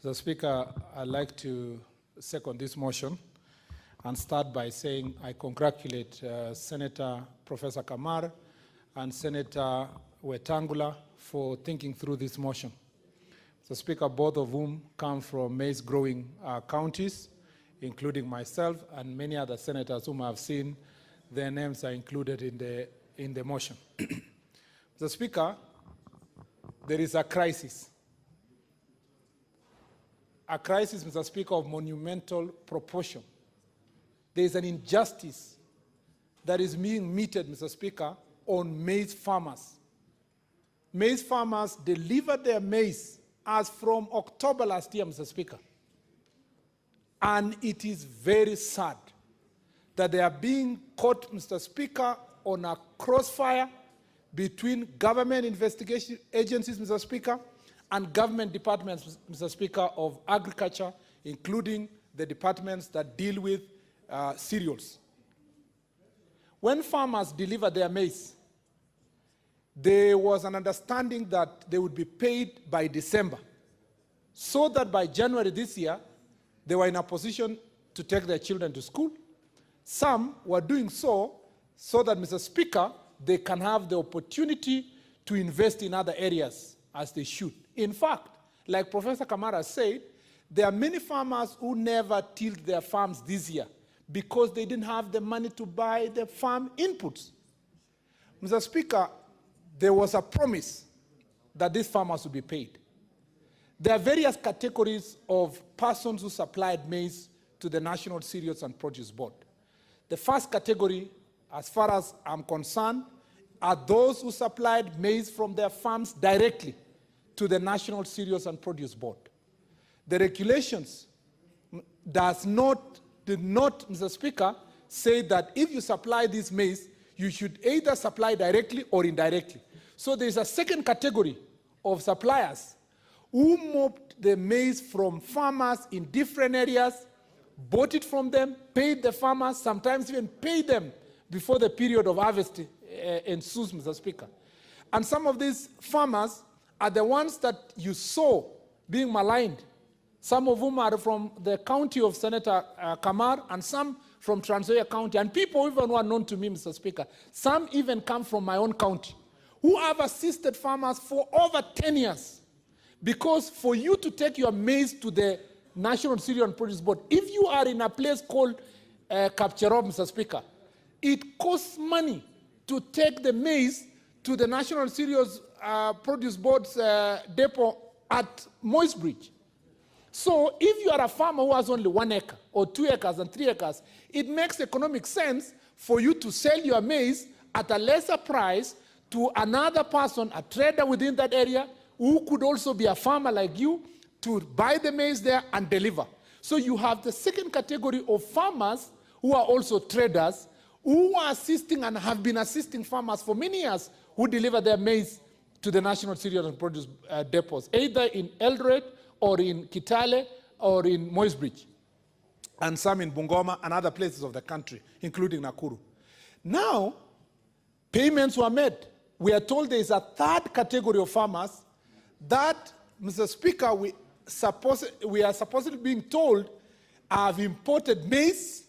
Mr. Speaker, I'd like to second this motion and start by saying I congratulate Senator Professor Kamar and Senator Wetangula for thinking through this motion. Mr. Speaker, both of whom come from maize-growing counties, including myself and many other senators whom I've seen, their names are included in the motion. Mr. Speaker, there is a crisis. A crisis, Mr. Speaker, of monumental proportion. There is an injustice that is being meted, Mr. Speaker, on maize farmers. Maize farmers delivered their maize as from October last year, Mr. Speaker. And it is very sad that they are being caught, Mr. Speaker, on a crossfire between government investigation agencies, Mr. Speaker, and government departments, Mr. Speaker, of agriculture, including the departments that deal with cereals. When farmers deliver their maize, there was an understanding that they would be paid by December, so that by January this year, they were in a position to take their children to school. Some were doing so that, Mr. Speaker, they can have the opportunity to invest in other areas as they should. In fact, like Professor Kamara said, there are many farmers who never tilled their farms this year because they didn't have the money to buy the farm inputs. Mr. Speaker, there was a promise that these farmers would be paid. There are various categories of persons who supplied maize to the National Cereals and Produce Board. The first category, as far as I'm concerned, are those who supplied maize from their farms directly to the National Cereals and Produce Board. The regulations did not, Mr. Speaker, say that if you supply this maize, you should either supply directly or indirectly. So there's a second category of suppliers who moved the maize from farmers in different areas, bought it from them, paid the farmers, sometimes even paid them before the period of harvest ensues, Mr. Speaker. And some of these farmers are the ones that you saw being maligned, some of whom are from the county of Senator Kamar and some from Trans Nzoia County, and people even who are known to me, Mr. Speaker. Some even come from my own county, who have assisted farmers for over 10 years. Because for you to take your maize to the National Cereal and Produce Board, if you are in a place called Kapcherop, Mr. Speaker, it costs money to take the maize to the National Cereals Produce Board's depot at Maize Bridge. So if you are a farmer who has only 1 acre or 2 acres and 3 acres, it makes economic sense for you to sell your maize at a lesser price to another person, a trader within that area, who could also be a farmer like you, to buy the maize there and deliver. So you have the second category of farmers who are also traders, who are assisting and have been assisting farmers for many years who deliver their maize to the National Cereal and Produce depots, either in Eldoret or in Kitale or in Maize Bridge, and some in Bungoma and other places of the country, including Nakuru. Now, payments were made. We are told there is a third category of farmers that, Mr. Speaker, we are supposedly being told have imported maize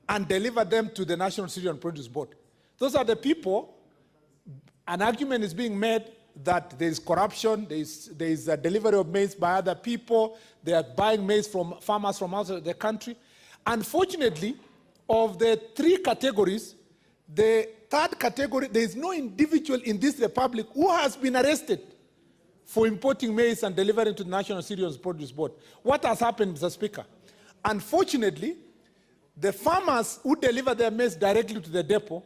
and delivered them to the National Cereal and Produce Board. Those are the people. An argument is being made that there is corruption, there is a delivery of maize by other people, they are buying maize from farmers from outside the country. Unfortunately, of the 3 categories, the third category, there is no individual in this republic who has been arrested for importing maize and delivering to the National Cereals and Produce Board. What has happened, Mr. Speaker? Unfortunately, the farmers who deliver their maize directly to the depot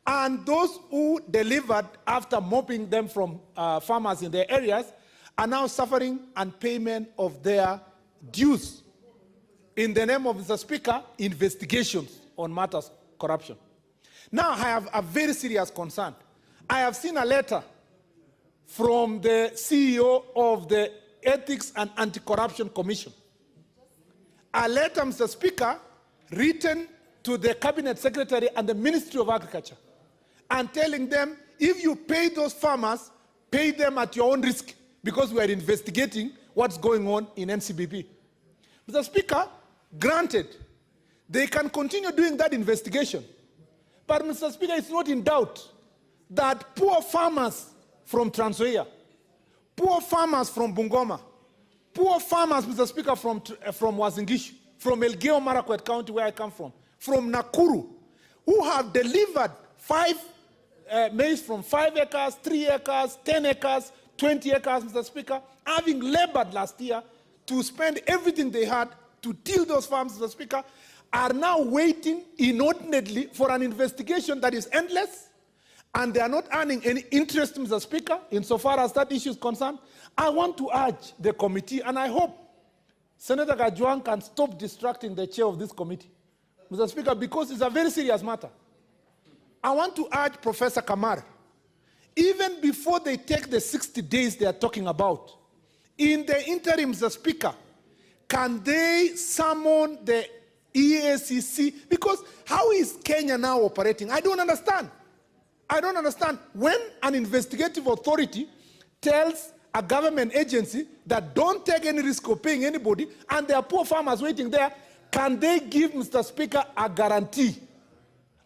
and those who delivered after mopping them from farmers in their areas are now suffering unpayment of their dues in the name of, Mr. Speaker, investigations on matters of corruption. Now, I have a very serious concern. I have seen a letter from the CEO of the Ethics and Anti-Corruption Commission. A letter, Mr. Speaker, written to the Cabinet Secretary and the Ministry of Agriculture, and telling them, if you pay those farmers, pay them at your own risk, because we are investigating what's going on in NCBP. Mr. Speaker, granted, they can continue doing that investigation. But, Mr. Speaker, it's not in doubt that poor farmers from Trans Nzoia, poor farmers from Bungoma, poor farmers, Mr. Speaker, from Uasin Gishu, from Elgeyo Marakwet County, where I come from Nakuru, who have delivered maize from 5 acres, 3 acres, 10 acres, 20 acres, Mr. Speaker, having labored last year to spend everything they had to till those farms, Mr. Speaker, are now waiting inordinately for an investigation that is endless, and they are not earning any interest, Mr. Speaker, insofar as that issue is concerned. I want to urge the committee, and I hope Senator Kajwang can stop distracting the chair of this committee, Mr. Speaker, because it's a very serious matter. I want to urge Professor Kamar, even before they take the 60 days they are talking about, in the interim, Mr. Speaker, can they summon the EACC? Because how is Kenya now operating? I don't understand. I don't understand. When an investigative authority tells a government agency that don't take any risk of paying anybody, and there are poor farmers waiting there, can they give, Mr. Speaker, a guarantee,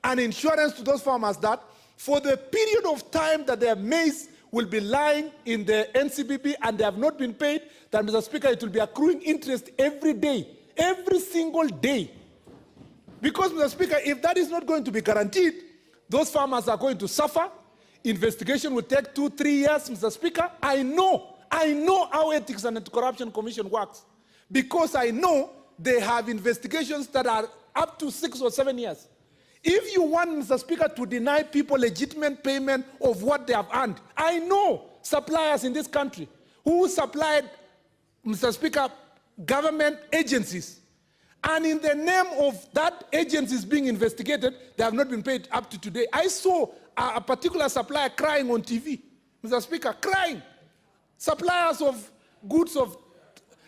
an insurance to those farmers that for the period of time that their maize will be lying in the NCBP and they have not been paid, that, Mr. Speaker, it will be accruing interest every day, every single day. Because, Mr. Speaker, if that is not going to be guaranteed, those farmers are going to suffer. Investigation will take 2-3 years, Mr. Speaker. I know how Ethics and Anti-Corruption Commission works, because I know they have investigations that are up to 6 or 7 years. If you want, Mr. Speaker, to deny people legitimate payment of what they have earned, I know suppliers in this country who supplied, Mr. Speaker, government agencies, and in the name of that agencies being investigated, they have not been paid up to today. I saw a particular supplier crying on TV, Mr. Speaker, crying. Suppliers of goods of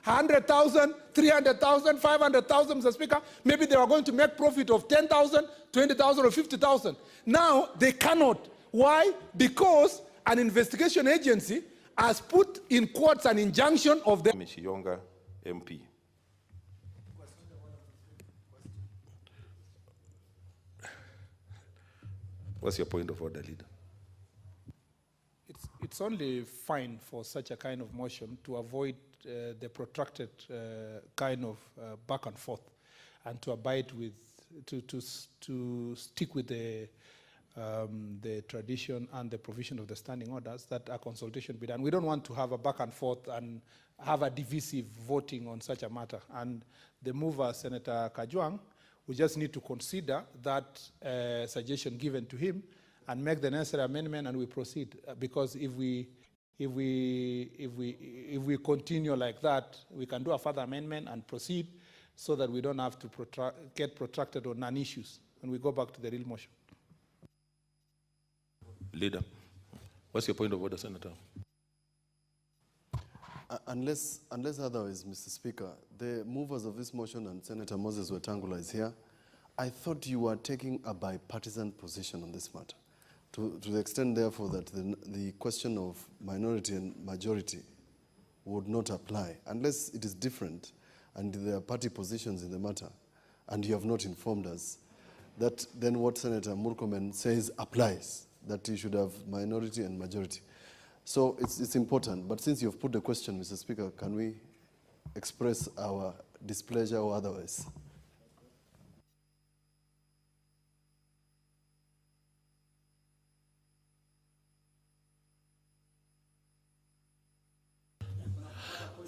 100,000, 300,000, 500,000, Mr. Speaker, maybe they were going to make profit of 10,000, 20,000, or 50,000. Now they cannot. Why? Because an investigation agency has put in quotes an injunction of the Mishiyonga MP. What's your point of order, Leader? It's only fine for such a kind of motion to avoid the protracted kind of back and forth, and to abide with, to stick with the tradition and the provision of the standing orders that a consultation be done. We don't want to have a back and forth and have a divisive voting on such a matter. And the mover, Senator Kajwang, we just need to consider that suggestion given to him and make the necessary amendment, and we proceed. Because if we continue like that, we can do a further amendment and proceed, so that we don't have to get protracted on non-issues when we go back to the real motion. Leader, what's your point of order, Senator? Unless otherwise, Mr. Speaker, the movers of this motion and Senator Moses Wetangula is here, I thought you were taking a bipartisan position on this matter, to the extent, therefore, that the question of minority and majority would not apply, unless it is different and there are party positions in the matter, and you have not informed us, that then what Senator Murkomen says applies, that you should have minority and majority. So it's important, but since you've put the question, Mr. Speaker, can we express our displeasure or otherwise?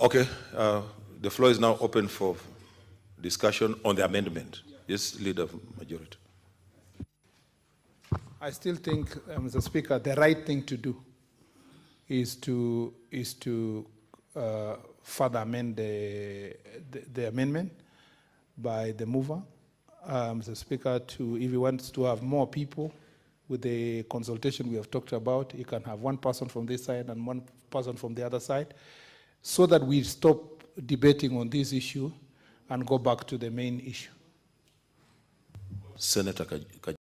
Okay, the floor is now open for discussion on the amendment. Yes, Leader of Majority. I still think, Mr. Speaker, the right thing to do is to further amend the amendment by the mover, Mr. Speaker, if he wants to have more people with the consultation we have talked about, he can have one person from this side and one person from the other side, so that we stop debating on this issue and go back to the main issue. Senator Kaj